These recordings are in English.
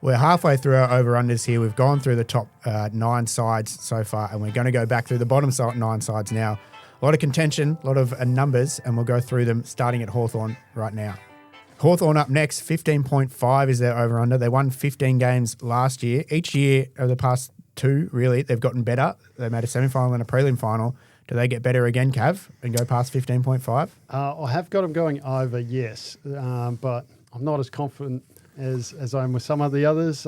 We're halfway through our over-unders here. We've gone through the top 9 sides so far, and we're going to go back through the bottom 9 sides now. A lot of contention, a lot of numbers, and we'll go through them starting at Hawthorn right now. Hawthorn up next, 15.5 is their over-under. They won 15 games last year. Each year over the past 2, really, they've gotten better. They made a semi-final and a prelim final. Do they get better again, Cav, and go past 15.5? I have got them going over, yes, but I'm not as confident as I am with some of the others.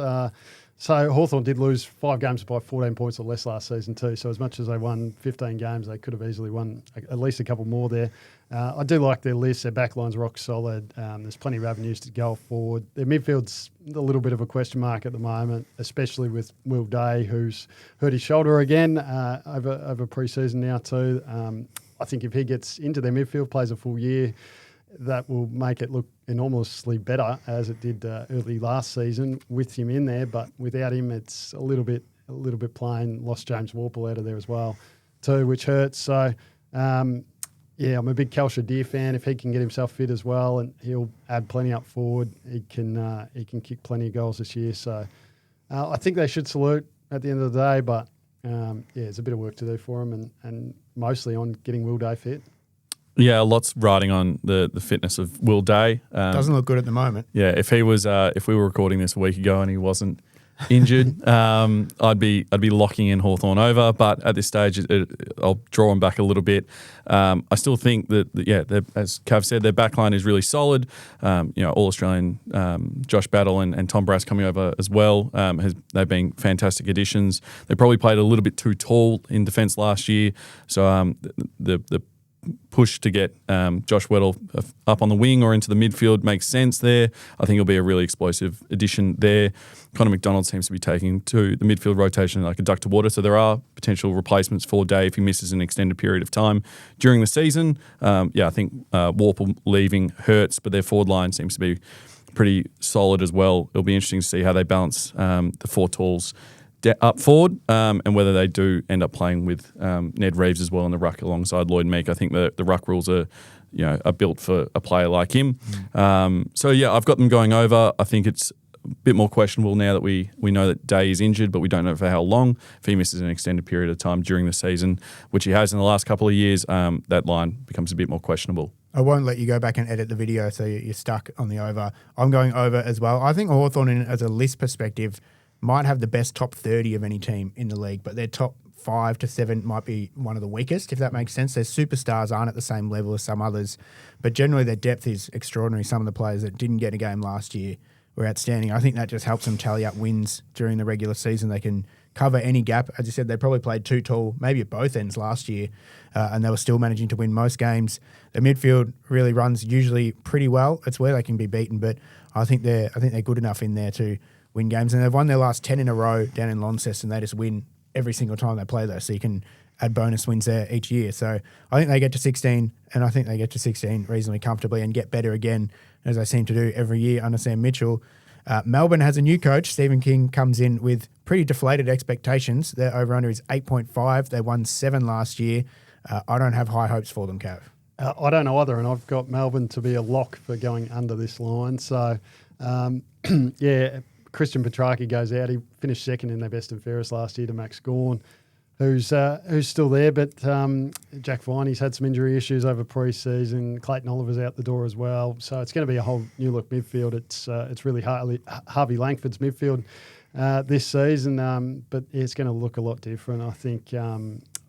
So Hawthorn did lose 5 games by 14 points or less last season too. So as much as they won 15 games, they could have easily won at least a couple more there. I do like their list. Their backline's rock solid. There's plenty of avenues to go forward. Their midfield's a little bit of a question mark at the moment, especially with Will Day, who's hurt his shoulder again over pre-season now too. I think if he gets into their midfield, plays a full year, that will make it look enormously better as it did early last season with him in there. But without him, it's a little bit plain. Lost James Warple out of there as well too, which hurts. So, yeah, I'm a big Cal Shadir fan. If he can get himself fit as well, and he'll add plenty up forward, he can kick plenty of goals this year. So I think they should salute at the end of the day. But yeah, there's a bit of work to do for him, and mostly on getting Will Day fit. Yeah, lots riding on the fitness of Will Day. Doesn't look good at the moment. Yeah, if he was, if we were recording this a week ago and he wasn't injured, I'd be locking in Hawthorn over. But at this stage, I'll draw him back a little bit. I still think that as Cav said, their backline is really solid. All Australian Josh Battle and Tom Brass coming over as well. They've been fantastic additions. They probably played a little bit too tall in defence last year, so the push to get Josh Weddle up on the wing or into the midfield makes sense there. I think it'll be a really explosive addition there. Connor McDonald seems to be taking to the midfield rotation like a duck to water, so there are potential replacements for Day if he misses an extended period of time during the season. I think Warple leaving hurts, but their forward line seems to be pretty solid as well. It'll be interesting to see how they balance the 4 talls up forward, and whether they do end up playing with Ned Reeves as well in the ruck alongside Lloyd Meek. I think the ruck rules are built for a player like him. I've got them going over. I think it's a bit more questionable now that we know that Day is injured, but we don't know for how long. If he misses an extended period of time during the season, which he has in the last couple of years, that line becomes a bit more questionable. I won't let you go back and edit the video, so you're stuck on the over. I'm going over as well. I think Hawthorn, as a list perspective, might have the best top 30 of any team in the league, but their top 5 to 7 might be one of the weakest, if that makes sense. Their superstars aren't at the same level as some others, but generally their depth is extraordinary. Some of the players that didn't get a game last year were outstanding. I think that just helps them tally up wins during the regular season. They can cover any gap. As you said, they probably played too tall, maybe at both ends last year, and they were still managing to win most games. The midfield really runs usually pretty well. It's where they can be beaten, but I think they're good enough in there to win games, and they've won their last 10 in a row down in Launceston. They just win every single time they play there, so you can add bonus wins there each year. So I think they get to 16, and I think they get to 16 reasonably comfortably and get better again, as they seem to do every year under Sam Mitchell. Melbourne has a new coach. Stephen King comes in with pretty deflated expectations. Their over-under is 8.5. They won 7 last year. I don't have high hopes for them, Cav. I don't know either, and I've got Melbourne to be a lock for going under this line. So, Christian Petracca goes out. He finished second in their best and fairest last year to Max Gawn, who's still there. But Jack Viney's had some injury issues over pre-season. Clayton Oliver's out the door as well. So it's going to be a whole new look midfield. It's really Harvey Langford's midfield this season, but it's going to look a lot different. I think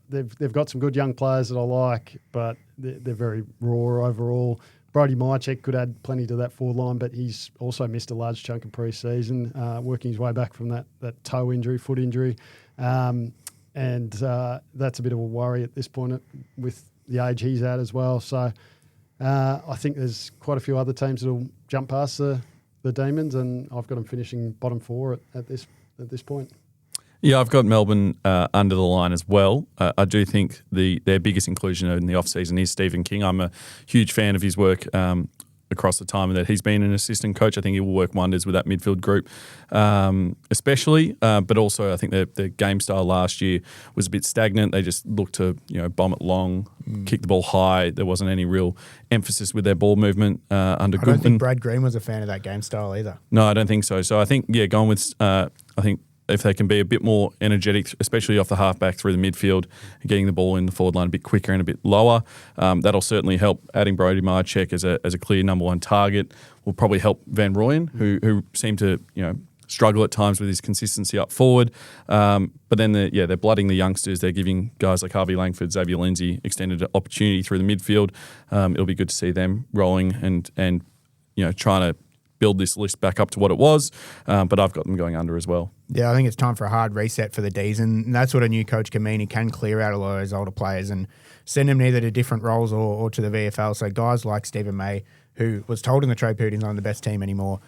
they've got some good young players that I like, but they're very raw overall. Brodie Mychek could add plenty to that forward line, but he's also missed a large chunk of pre-season, working his way back from that toe injury, foot injury. And that's a bit of a worry at this point with the age he's at as well. So I think there's quite a few other teams that will jump past the Demons, and I've got them finishing bottom 4 at this point. Yeah, I've got Melbourne under the line as well. I do think their biggest inclusion in the off-season is Stephen King. I'm a huge fan of his work across the time that he's been an assistant coach. I think he will work wonders with that midfield group, especially. But also, I think the game style last year was a bit stagnant. They just looked to bomb it long, kick the ball high. There wasn't any real emphasis with their ball movement under Goodwin. I don't think Brad Green was a fan of that game style either. No, I don't think so. So I think going with I think if they can be a bit more energetic, especially off the halfback through the midfield, getting the ball in the forward line a bit quicker and a bit lower, that'll certainly help. Adding Brody Marchek as a clear number one target will probably help Van Rooyen, who seemed to struggle at times with his consistency up forward. But then they're blooding the youngsters. They're giving guys like Harvey Langford, Xavier Lindsay extended opportunity through the midfield. It'll be good to see them rolling and trying to build this list back up to what it was, but I've got them going under as well. Yeah, I think it's time for a hard reset for the Dees, and that's what a new coach can mean. He can clear out a lot of those older players and send them either to different roles or to the VFL. So guys like Stephen May, who was told in the trade period he's not on the best team anymore,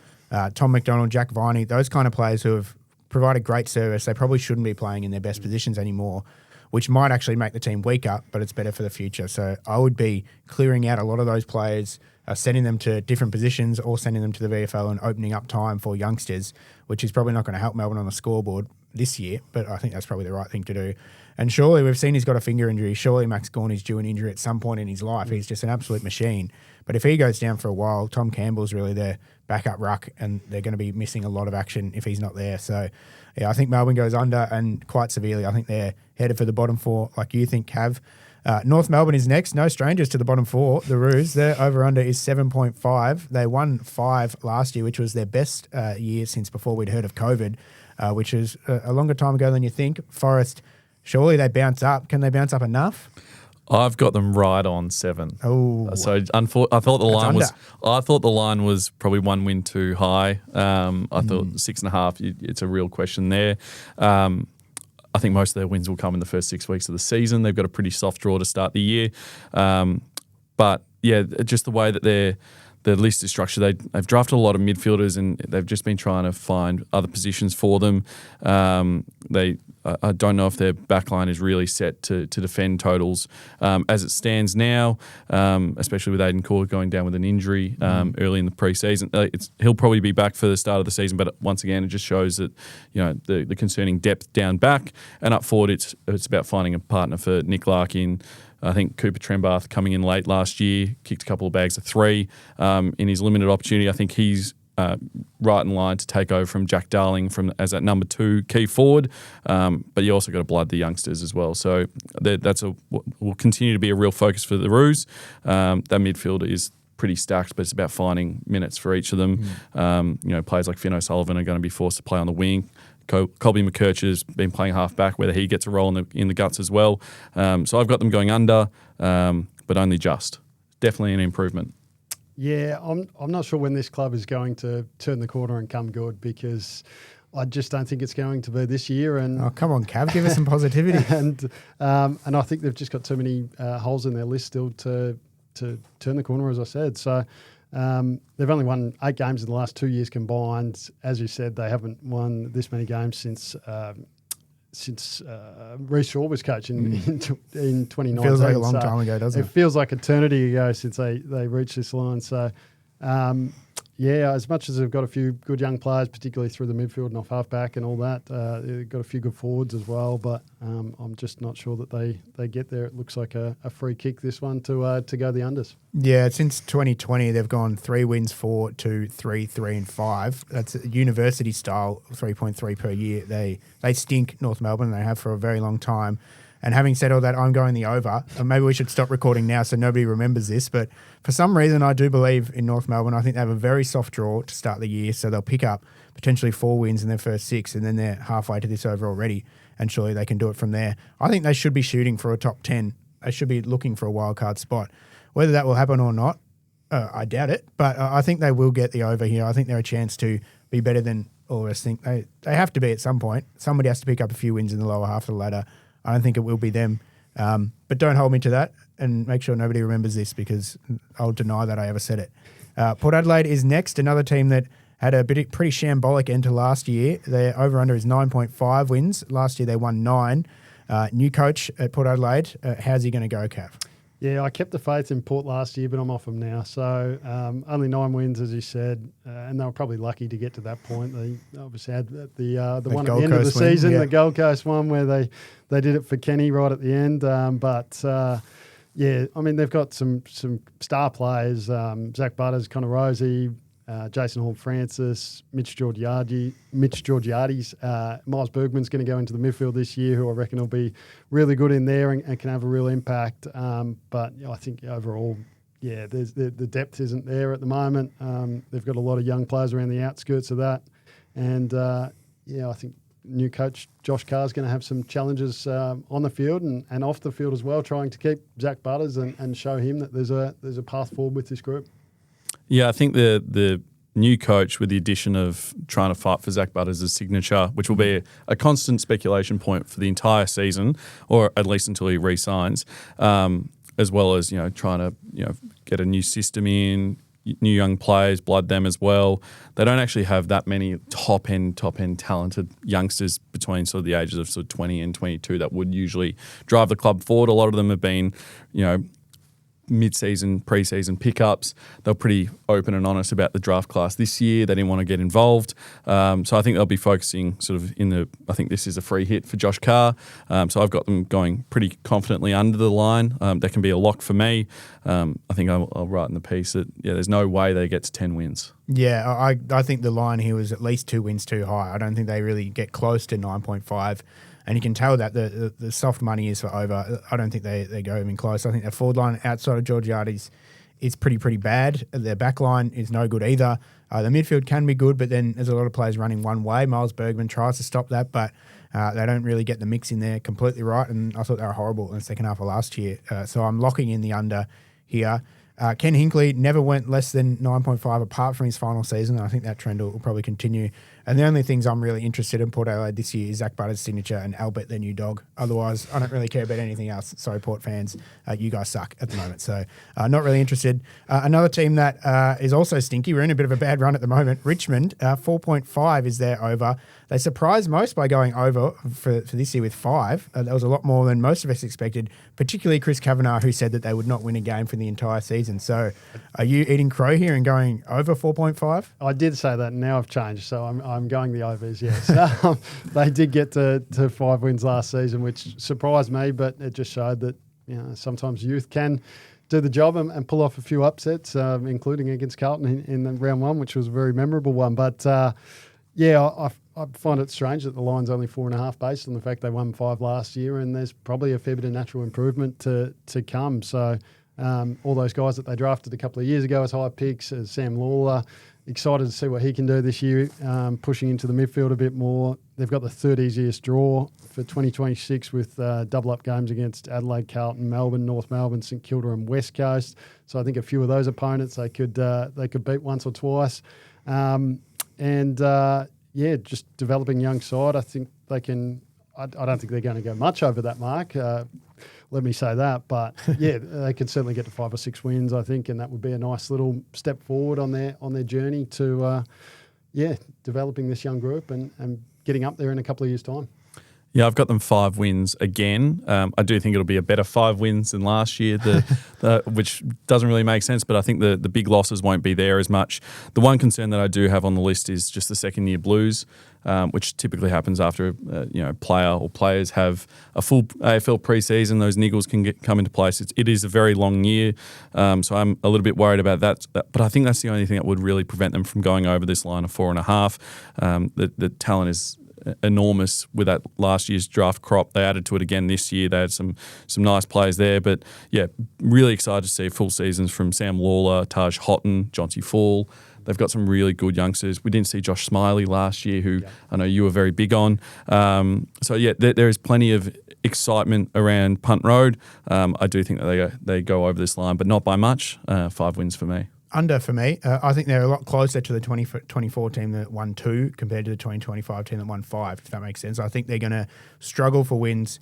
Tom McDonald, Jack Viney, those kind of players who have provided great service, they probably shouldn't be playing in their best positions anymore, which might actually make the team weaker, but it's better for the future. So I would be clearing out a lot of those players, sending them to different positions or sending them to the VFL and opening up time for youngsters, which is probably not going to help Melbourne on the scoreboard this year, but I think that's probably the right thing to do. And surely we've seen he's got a finger injury. Surely Max Gawn is due an injury at some point in his life. He's just an absolute machine. But if he goes down for a while, Tom Campbell's really their backup ruck, and they're going to be missing a lot of action if he's not there. So, yeah, I think Melbourne goes under, and quite severely. I think they're headed for the bottom four, like you think, Cav. North Melbourne is next. No strangers to the bottom four. The Roos, their over-under is 7.5. They won 5 last year, which was their best year since before we'd heard of COVID, which is a longer time ago than you think. Forest, surely they bounce up. Can they bounce up enough? I've got them right on 7. Oh, so I thought the line was probably one win too high. I thought 6.5. It's a real question there. I think most of their wins will come in the first 6 weeks of the season. They've got a pretty soft draw to start the year, but yeah, just the way that their list is structured, they've drafted a lot of midfielders, and they've just been trying to find other positions for them. I don't know if their backline is really set to defend totals as it stands now, especially with Aiden Core going down with an injury early in the pre-season. He'll probably be back for the start of the season, but once again, it just shows that the concerning depth down back and up forward. It's about finding a partner for Nick Larkin. I think Cooper Trembath coming in late last year, kicked a couple of bags of 3 in his limited opportunity. I think he's right in line to take over from Jack Darling as that number 2 key forward. But you also got to blood the youngsters as well. So that's will continue to be a real focus for the Roos. That midfield is pretty stacked, but it's about finding minutes for each of them. Players like Finn O'Sullivan are going to be forced to play on the wing. Colby McKercher's been playing half-back, whether he gets a role in the guts as well. So I've got them going under, but only just. Definitely an improvement. Yeah, I'm not sure when this club is going to turn the corner and come good, because I just don't think it's going to be this year. And oh, come on, Cav, give us some positivity. And I think they've just got too many holes in their list still to turn the corner, as I said. So they've only won 8 games in the last 2 years combined. As you said, they haven't won this many games since Reece Shaw was coaching in 2019. Feels like a long time ago, doesn't it? It feels like eternity ago since they reached this line. So, as much as they've got a few good young players, particularly through the midfield and off halfback and all that, they've got a few good forwards as well. But I'm just not sure that they get there. It looks like a free kick, this one, to go the unders. Yeah, since 2020, they've gone 3 wins, 4, 2, 3, 3 and 5. That's university style, 3.3 per year. They stink, North Melbourne. They have for a very long time. And having said all that, I'm going the over. Maybe we should stop recording now so nobody remembers this. But for some reason, I do believe in North Melbourne. I think they have a very soft draw to start the year. So they'll pick up potentially 4 wins in their first 6, and then they're halfway to this over already. And surely they can do it from there. I think they should be shooting for a top 10. They should be looking for a wildcard spot. Whether that will happen or not, I doubt it. But I think they will get the over here. I think they're a chance to be better than all of us think. They have to be at some point. Somebody has to pick up a few wins in the lower half of the ladder. I don't think it will be them. But don't hold me to that, and make sure nobody remembers this, because I'll deny that I ever said it. Port Adelaide is next, another team that had a pretty shambolic end to last year. Their over-under is 9.5 wins. Last year they won 9. New coach at Port Adelaide. How's he going to go, Cav? Yeah, I kept the faith in Port last year, but I'm off them now. So only 9 wins, as you said, and they were probably lucky to get to that point. They obviously had the one at the end of the season, the Gold Coast one, where they did it for Kenny right at the end. Yeah, I mean, they've got some star players, Zach Butters, Connor Rosie, Jason Hall-Francis, Mitch Georgiades. Miles Bergman's going to go into the midfield this year, who I reckon will be really good in there and can have a real impact. But I think overall, yeah, the depth isn't there at the moment. They've got a lot of young players around the outskirts of that. And, I think new coach Josh Carr's going to have some challenges on the field and off the field as well, trying to keep Zach Butters and show him that there's a path forward with this group. Yeah, I think the new coach, with the addition of trying to fight for Zach Butters' signature, which will be a constant speculation point for the entire season, or at least until he re-signs, as well as trying to get a new system in, new young players, blood them as well. They don't actually have that many top end talented youngsters between sort of the ages of sort of 20 and 22 that would usually drive the club forward. A lot of them have been, mid-season, pre-season pickups. They're pretty open and honest about the draft class this year. They didn't want to get involved. So I think they'll be focusing sort of I think this is a free hit for Josh Carr. So I've got them going pretty confidently under the line. That can be a lock for me. I think I'll write in the piece that, there's no way they get to 10 wins. Yeah, I think the line here was at least 2 wins too high. I don't think they really get close to 9.5. And you can tell that the soft money is for over. I don't think they go even close. I think their forward line outside of Georgiades is pretty bad. Their back line is no good either. The midfield can be good, but then there's a lot of players running one way. Miles Bergman tries to stop that, but they don't really get the mix in there completely right. And I thought they were horrible in the second half of last year. So I'm locking in the under here. Ken Hinkley never went less than 9.5 apart from his final season, and I think that trend will probably continue. And the only things I'm really interested in Port Adelaide this year is Zach Butters' signature and Albert, their new dog. Otherwise, I don't really care about anything else. Sorry, Port fans. You guys suck at the moment. So not really interested. Another team that is also stinky, we're in a bit of a bad run at the moment, Richmond, 4.5 is their over. They surprised most by going over for this year with 5. That was a lot more than most of us expected, particularly Chris Cavanagh, who said that they would not win a game for the entire season. So are you eating crow here and going over 4.5? I did say that, and now I've changed. So I'm going the overs, yes. They did get to 5 wins last season, which surprised me, but it just showed that sometimes youth can do the job and pull off a few upsets, including against Carlton in round 1, which was a very memorable one. But I find it strange that the line's only 4.5 based on the fact they won 5 last year, and there's probably a fair bit of natural improvement to come. So all those guys that they drafted a couple of years ago as high picks, as Sam Lawler, excited to see what he can do this year, pushing into the midfield a bit more. They've got the third easiest draw for 2026 with double-up games against Adelaide, Carlton, Melbourne, North Melbourne, St Kilda and West Coast. So I think a few of those opponents they could beat once or twice. Just developing young side. I think they can. I don't think they're going to go much over that mark. Let me say that, but they could certainly get to 5 or 6 wins, I think, and that would be a nice little step forward on their journey to, developing this young group and getting up there in a couple of years' time. Yeah, I've got them 5 wins again. I do think it'll be a better 5 wins than last year, which doesn't really make sense, but I think the big losses won't be there as much. The one concern that I do have on the list is just the second-year blues, which typically happens after player or players have a full AFL pre-season. Those niggles can come into place. It is a very long year, so I'm a little bit worried about that. But I think that's the only thing that would really prevent them from going over this line of 4.5. The talent is enormous with that last year's draft crop. They added to it again this year. They had some nice players there. But, really excited to see full seasons from Sam Lawler, Taj Houghton, Jonty Fall. They've got some really good youngsters. We didn't see Josh Smiley last year, who I know you were very big on. There is plenty of excitement around Punt Road. I do think that they go over this line, but not by much. 5 wins for me. Under for me. I think they're a lot closer to the 2024 team that won 2 compared to the 2025 team that won 5, if that makes sense. I think they're going to struggle for wins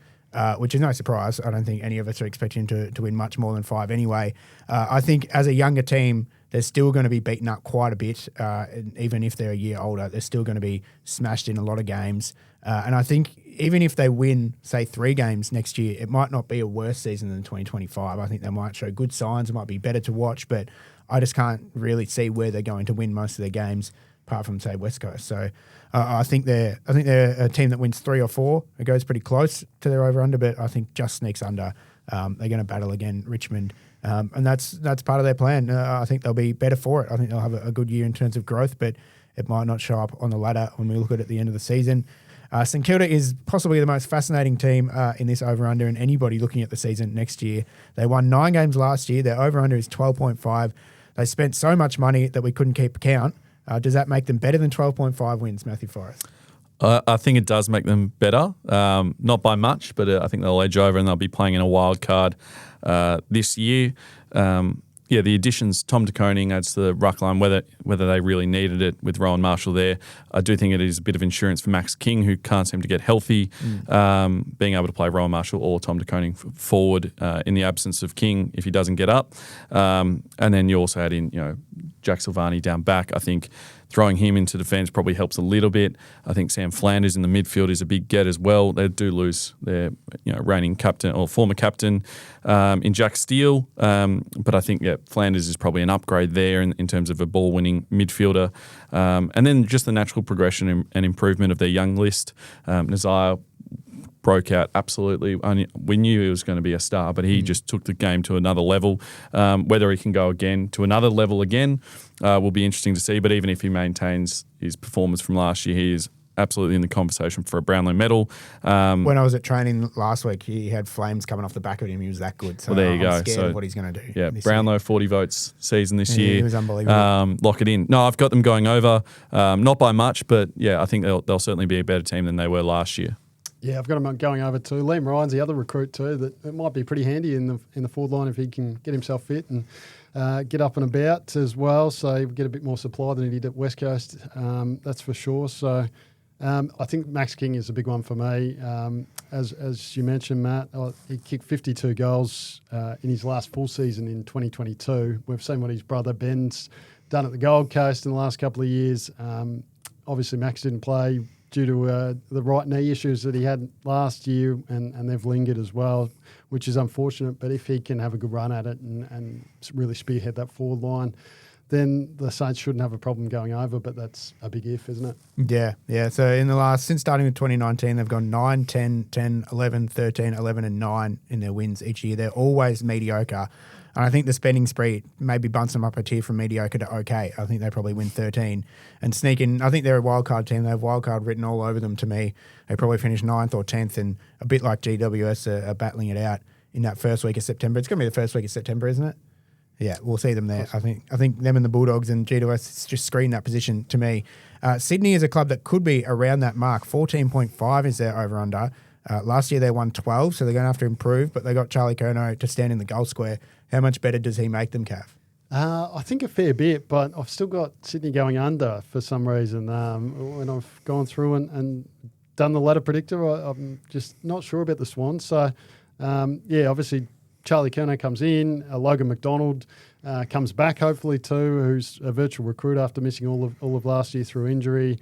which is no surprise. I don't think any of us are expecting to win much more than 5 anyway. I think as a younger team, they're still going to be beaten up quite a bit. And even if they're a year older, they're still going to be smashed in a lot of games. And I think even if they win, say, 3 games next year, it might not be a worse season than 2025. I think they might show good signs. It might be better to watch, but I just can't really see where they're going to win most of their games, apart from, say, West Coast. So I think they're a team that wins 3 or 4. It goes pretty close to their over-under, but I think just sneaks under. They're going to battle again Richmond. And that's part of their plan. I think they'll be better for it. I think they'll have a good year in terms of growth, but it might not show up on the ladder when we look at the end of the season. St Kilda is possibly the most fascinating team in this over-under, and anybody looking at the season next year. They won 9 games last year. Their over-under is 12.5. They spent so much money that we couldn't keep count. Does that make them better than 12.5 wins, Matthew Forrest? I think it does make them better, not by much, but I think they'll edge over and they'll be playing in a wild card this year. The additions, Tom De Koning adds to the ruck line, whether they really needed it with Rowan Marshall there. I do think it is a bit of insurance for Max King, who can't seem to get healthy, being able to play Rowan Marshall or Tom De Koning forward in the absence of King if he doesn't get up. And then you also add in, Jack Silvani down back. I think throwing him into defence probably helps a little bit. I think Sam Flanders in the midfield is a big get as well. They do lose their reigning captain or former captain in Jack Steele. But I think, Flanders is probably an upgrade there in terms of a ball-winning midfielder. And then just the natural progression and improvement of their young list. Nazire broke out absolutely. We knew he was going to be a star, but he just took the game to another level. Whether he can go again to another level again will be interesting to see. But even if he maintains his performance from last year, he is absolutely in the conversation for a Brownlow medal. When I was at training last week, he had flames coming off the back of him. He was that good. So there you I'm go. scared of what he's going to do. Yeah, Brownlow, 40 votes season this year. He was unbelievable. Lock it in. No, I've got them going over, not by much, but I think they'll certainly be a better team than they were last year. Yeah, I've got him going over too. Liam Ryan's the other recruit too. That it might be pretty handy in the forward line if he can get himself fit and get up and about as well. So get a bit more supply than he did at West Coast. That's for sure. So I think Max King is a big one for me. As you mentioned, Matt, he kicked 52 goals in his last full season in 2022. We've seen what his brother Ben's done at the Gold Coast in the last couple of years. Obviously, Max didn't play due to the right knee issues that he had last year, and they've lingered as well, which is unfortunate. But if he can have a good run at it and really spearhead that forward line, then the Saints shouldn't have a problem going over, but that's a big if, isn't it? Yeah. So since starting in 2019, they've gone 9, 10, 10, 11, 13, 11 and 9 in their wins each year. They're always mediocre. And I think the spending spree maybe bumps them up a tier from mediocre to okay. I think they probably win 13 and sneak in. I think they're a wildcard team. They have wildcard written all over them to me. They probably finish 9th or 10th and a bit like GWS are battling it out in that first week of September. It's going to be the first week of September, isn't it? Yeah, we'll see them there. I think them and the Bulldogs and GWS just screen that position to me. Sydney is a club that could be around that mark. 14.5 is their over-under. Last year they won 12, so they're going to have to improve, but they got Charlie Curnow to stand in the goal square. How much better does he make them, Cav? I think a fair bit, but I've still got Sydney going under for some reason. When I've gone through and done the ladder predictor, I'm just not sure about the Swans. So, obviously Charlie Curnow comes in, Logan McDonald comes back hopefully too, who's a virtual recruit after missing all of last year through injury.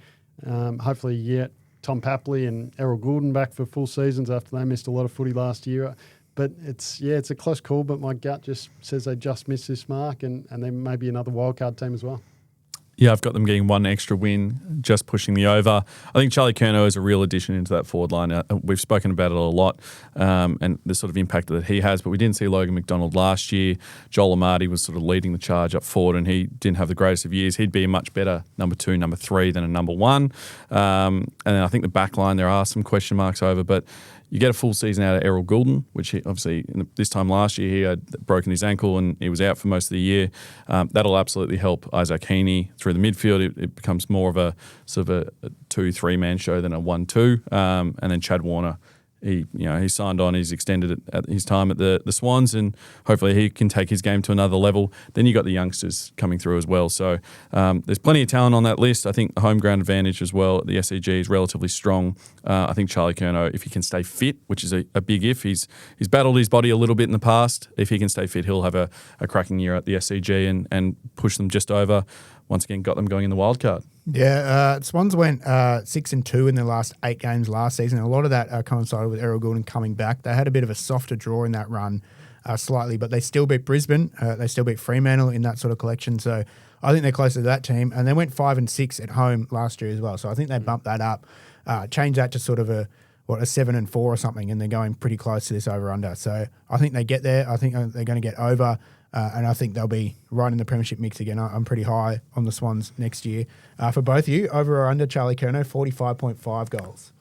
Hopefully you get Tom Papley and Errol Goulden back for full seasons after they missed a lot of footy last year. But it's a close call, but my gut just says they just missed this mark and then maybe another wildcard team as well. Yeah, I've got them getting one extra win, just pushing the over. I think Charlie Curnow is a real addition into that forward line. We've spoken about it a lot and the sort of impact that he has, but we didn't see Logan McDonald last year. Joel Amati was sort of leading the charge up forward and he didn't have the greatest of years. He'd be a much better number 2, number 3 than a number 1. And then I think the back line, there are some question marks over, but you get a full season out of Errol Goulden, which obviously this time last year he had broken his ankle and he was out for most of the year. That'll absolutely help Isaac Heaney through the midfield. It becomes more of a sort of a 2-3 man show than a 1-2. And then Chad Warner he signed on, he's extended it at his time at the Swans, and hopefully he can take his game to another level. Then you got the youngsters coming through as well. So there's plenty of talent on that list. I think the home ground advantage as well at the SCG is relatively strong. I think Charlie Curnow, if he can stay fit, which is a big if, he's battled his body a little bit in the past. If he can stay fit, he'll have a cracking year at the SCG and push them just over. Once again, got them going in the wildcard. Yeah, Swans went 6-2 in their last 8 games last season. A lot of that coincided with Errol Goulden coming back. They had a bit of a softer draw in that run, slightly, but they still beat Brisbane. They still beat Fremantle in that sort of collection. So I think they're closer to that team. And they went 5-6 at home last year as well. So I think they bumped that up, changed that to sort of a 7-4 or something, and they're going pretty close to this over-under. So I think they get there. I think they're going to get over. And I think they'll be right in the premiership mix again. I'm pretty high on the Swans next year. For both of you, over or under Charlie Curnow, 45.5 goals.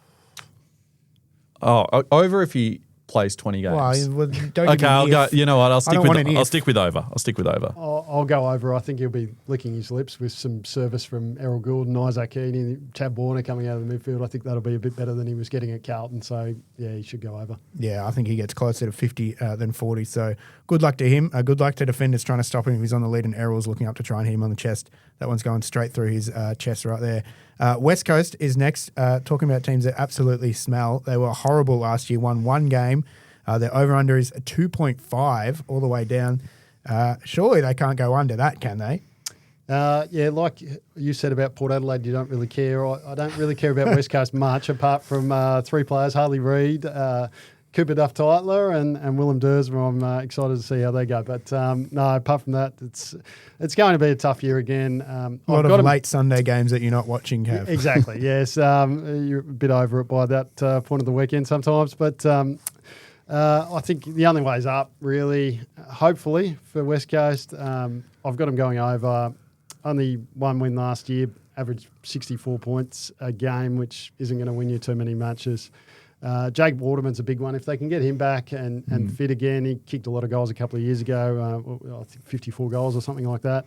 Oh, over if he plays 20 games. Well, don't okay, I'll go. You know what? I'll stick with over. I'll stick with over. I'll go over. I think he'll be licking his lips with some service from Errol Goulden, Isaac Heaney, Chad Warner coming out of the midfield. I think that'll be a bit better than he was getting at Carlton. So, yeah, he should go over. Yeah, I think he gets closer to 50 than 40. So, good luck to him. Good luck to defenders trying to stop him if he's on the lead, and Errol's looking up to try and hit him on the chest. That one's going straight through his chest right there. West Coast is next. Talking about teams that absolutely smell. They were horrible last year, won 1 game. Their over-under is 2.5 all the way down. Surely they can't go under that, can they? Yeah, like you said about Port Adelaide, you don't really care. I don't really care about West Coast much, apart from 3 players, Harley Reid, Cooper Duff-Tytler and Willem Duursma. I'm excited to see how they go. But no, apart from that, it's going to be a tough year again. A lot of late Sunday games that you're not watching, Kev. Exactly, yes. You're a bit over it by that point of the weekend sometimes. But I think the only way's up, really, hopefully, for West Coast. I've got them going over. Only 1 win last year, averaged 64 points a game, which isn't going to win you too many matches. Jake Waterman's a big one. If they can get him back and fit again, he kicked a lot of goals a couple of years ago, I think 54 goals or something like that.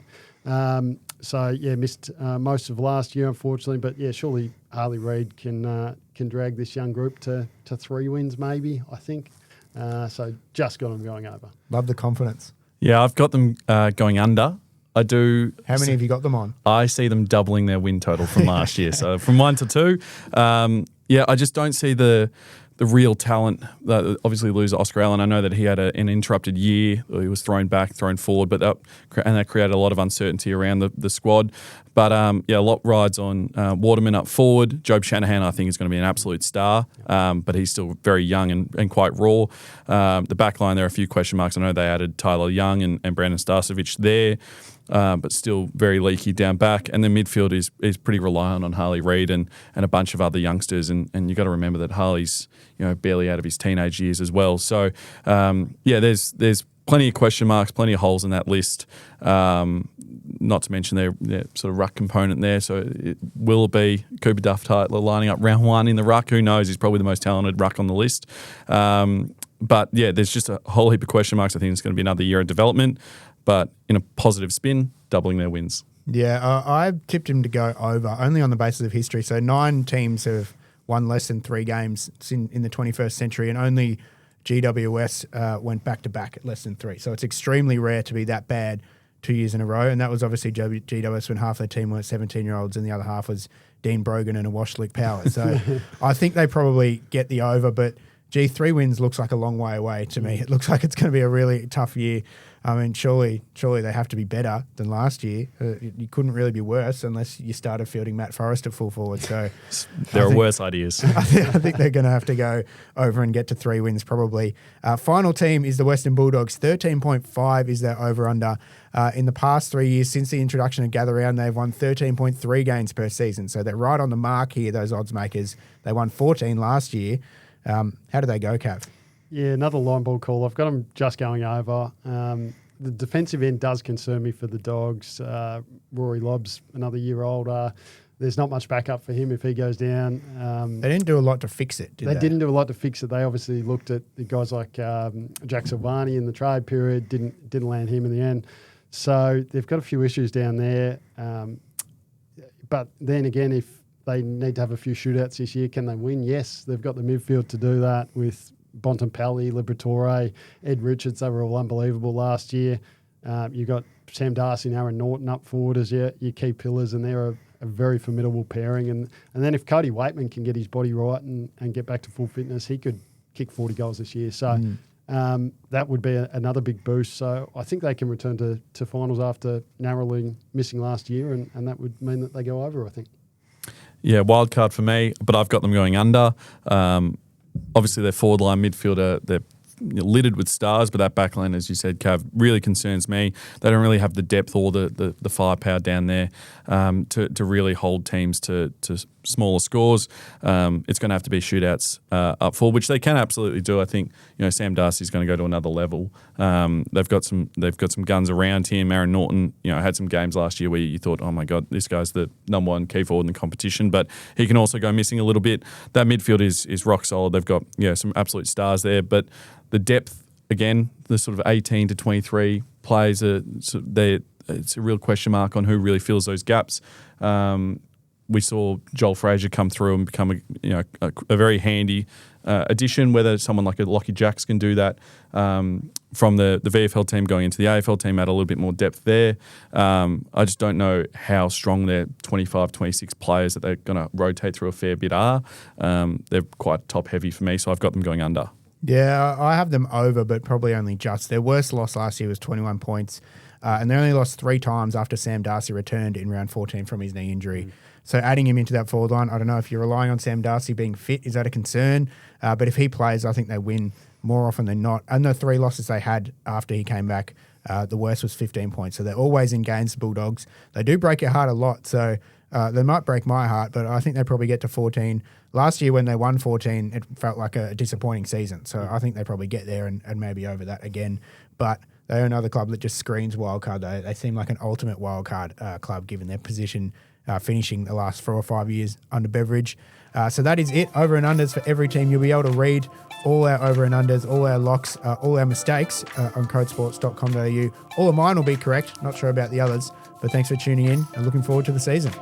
So, yeah, missed most of last year, unfortunately. But, yeah, surely Harley Reid can drag this young group to 3 wins maybe, I think. So just got them going over. Love the confidence. Yeah, I've got them going under. I do. How many have you got them on? I see them doubling their win total from last year. So from 1 to 2. Yeah, I just don't see the real talent. Obviously, lose Oscar Allen. I know that he had an interrupted year. He was thrown back, thrown forward, but that created a lot of uncertainty around the squad. But yeah, a lot rides on Waterman up forward. Job Shanahan, I think, is going to be an absolute star, but he's still very young and quite raw. The back line, there are a few question marks. I know they added Tyler Young and Brandon Starcevic there. But still very leaky down back. And then midfield is pretty reliant on Harley Reid and a bunch of other youngsters. And you've got to remember that Harley's barely out of his teenage years as well. So, yeah, there's plenty of question marks, plenty of holes in that list. Not to mention their sort of ruck component there. So will it be Cooper Duff-Tytler lining up round 1 in the ruck? Who knows? He's probably the most talented ruck on the list. But, yeah, there's just a whole heap of question marks. I think it's going to be another year of development. But in a positive spin, doubling their wins. Yeah, I tipped him to go over, only on the basis of history. So 9 teams have won less than 3 games in the 21st century, and only GWS went back-to-back at less than 3. So it's extremely rare to be that bad 2 years in a row, and that was obviously GWS when half their team were 17-year-olds and the other half was Dean Brogan and a Washlick Power. So I think they probably get the over, but 3 wins looks like a long way away to me. It looks like it's going to be a really tough year. I mean, surely they have to be better than last year. You couldn't really be worse unless you started fielding Matt Forrest at full forward. So there are worse ideas. I think they're going to have to go over and get to 3 wins probably. Final team is the Western Bulldogs. 13.5 is their over-under. In the past 3 years since the introduction of Gather Round, they've won 13.3 games per season. So they're right on the mark here, those odds makers. They won 14 last year. How do they go, Cav? Yeah, another line ball call. I've got them just going over. The defensive end does concern me for the Dogs. Rory Lobb's another year older. There's not much backup for him if he goes down. They didn't do a lot to fix it, did they? They didn't do a lot to fix it. They obviously looked at the guys like Jack Silvani in the trade period, didn't land him in the end. So they've got a few issues down there. But then again, if they need to have a few shootouts this year. Can they win? Yes, they've got the midfield to do that with Bontempelli, Liberatore, Ed Richards. They were all unbelievable last year. You've got Sam Darcy and Aaron Norton up forward as your key pillars, and they're a very formidable pairing. And then if Cody Waitman can get his body right and get back to full fitness, he could kick 40 goals this year. So that would be another big boost. So I think they can return to finals after narrowly missing last year, and that would mean that they go over, I think. Yeah, wild card for me, but I've got them going under. Obviously, their forward line midfielder, they're littered with stars, but that back line, as you said, Cav, really concerns me. They don't really have the depth or the firepower down there to really hold teams to smaller scores. It's going to have to be shootouts up forward, which they can absolutely do. I think Sam Darcy's going to go to another level. They've got some guns around him. Aaron Norton, had some games last year where you thought, oh my God, this guy's the number one key forward in the competition, but he can also go missing a little bit. That midfield is rock solid. They've got some absolute stars there, but the depth, again, the sort of 18 to 23 players, it's a real question mark on who really fills those gaps. We saw Joel Frazier come through and become a very handy addition, whether someone like a Lockie Jacks can do that from the VFL team going into the AFL team, add a little bit more depth there. I just don't know how strong their 25, 26 players that they're going to rotate through a fair bit are. They're quite top heavy for me, so I've got them going under. Yeah, I have them over, but probably only just. Their worst loss last year was 21 points, and they only lost 3 times after Sam Darcy returned in round 14 from his knee injury. So adding him into that forward line, I don't know if you're relying on Sam Darcy being fit. Is that a concern? But if he plays, I think they win more often than not. And the 3 losses they had after he came back, the worst was 15 points. So they're always in games, the Bulldogs. They do break your heart a lot, so they might break my heart, but I think they probably get to 14. Last year when they won 14, it felt like a disappointing season. So I think they probably get there and maybe over that again. But they're another club that just screams wildcard. They seem like an ultimate wildcard club given their position, finishing the last 4 or 5 years under Beveridge. So that is it. Over and unders for every team. You'll be able to read all our over and unders, all our locks, all our mistakes on codesports.com.au. All of mine will be correct. Not sure about the others. But thanks for tuning in and looking forward to the season.